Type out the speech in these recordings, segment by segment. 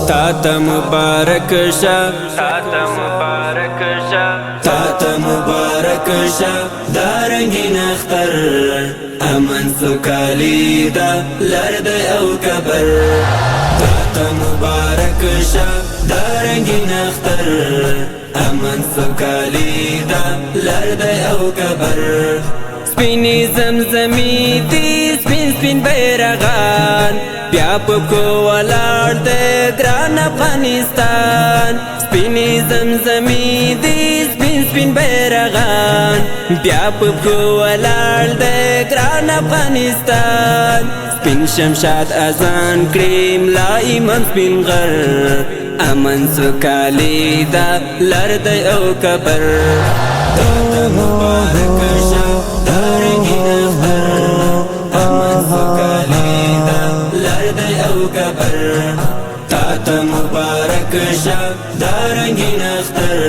تاتا مبارک شا، تاتا مبارک شا، تاتا مبارک شا دارنگی نختر امن سکالی دا لرد او کبر. تاتا مبارک شا دارنگی نختر امن سکالی دا لرد او کبر. سپینی زمزمی دی سپین سپین بیرغان بیا پکو ولاړ د ګران افغانستان. سپینی زمزمی دی سپین سپین بیرغان بیا پکو ولاړ د ګران افغانستان. سپین شمشاد اذان کړي ملا امام سپین غر امن سوکالی دا لرد او کبر. تاتا مبارک شا دارنگی نختر امن سوکالی دا لرد او کبر. تاتا مبارک شا دارنگی نختر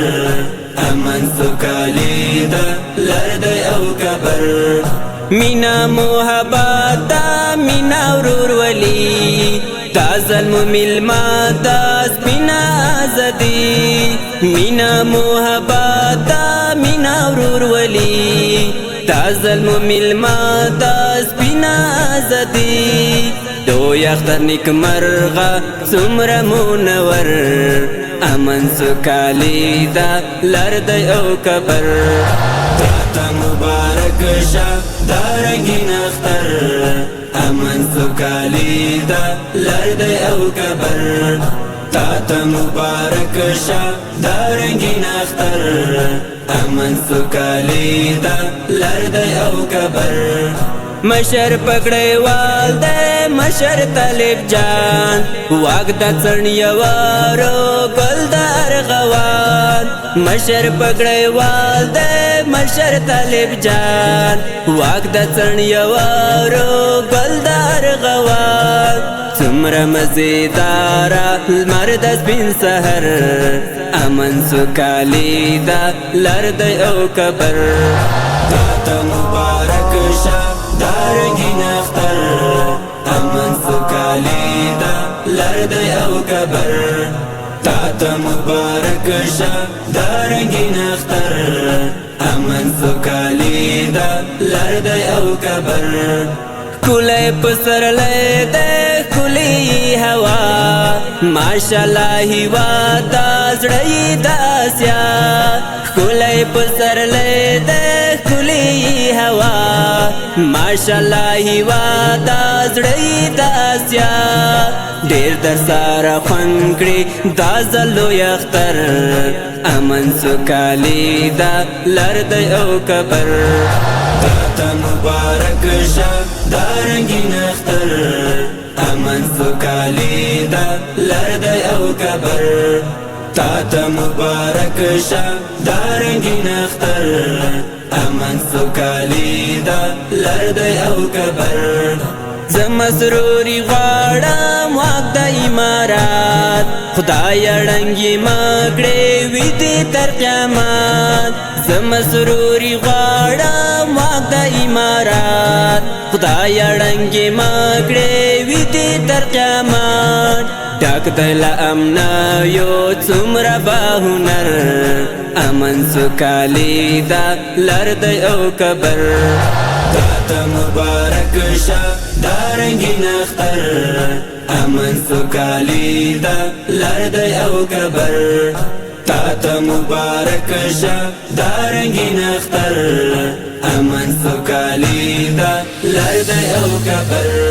امن سوکالی دا لرد او کبر. مینا محبت دا مینا ورور ولی دا ظلم ملما دا سپینا آزادی. مینا محبت دا مینا ورور ولی دا ظلم ملما دا سپینا آزادی. دو یختر نیک مرغا سمر مونور امن سکالی دا لرد او کبر. تاتا مبارک شا دارنگی نختر امن سکالی دا لرد او کبر. تاتا مبارک شا دارنگی نختر امن سکالی دا لرد او کبر. مشر پکڑے وال دے مشر طالب جان واگ دا چرنیوارو گل دا ارغوان. مشر پکڑے وال دے مشر طالب جان واگ دا چرنیوارو گل دا ارغوان. سمر مزیدارا المرد سپین سهر امن سکالی دا لرد او کبر. تاتا مبارک شا دارنگی نختر امن سکالی دا لرد او کبر. تاتا مبارک شا دارنگی نختر امن سکالی دا لرد او کبر. کلی پسر لے دے کلی ہوا ماشاءاللہ ہوا دا زڑی دا سیا. کلی پسر لے دے کلی ہوا ماشاءاللہ ہوا دا زڑی دا سیا. دیر در سارا خنکڑی دا زلو یختر امن سکالی دا لرد او کبر. تاتا مبارک شا دارنگی نختر امن سکالی دا لرد او کبر. تاتا مبارک شا دارنگی نختر امن سکالی دا لرد او کبر. زمسروری غواړم واک د امارات خدای ړنګې مکړې وي دې تر قیامت. زمسروری غواړم واک د امارات خدای ړنګې مکړې وي دې تر قیامت. ډک دی له امنا یو څومره با هنر امن سکالی دا لرد او کبر. تاتا مبارک شا دارنگی نختر امن سکالی دا لرد او کبر. تاتا مبارک شا دارنگی نختر امن سکالی دا لرد او کبر.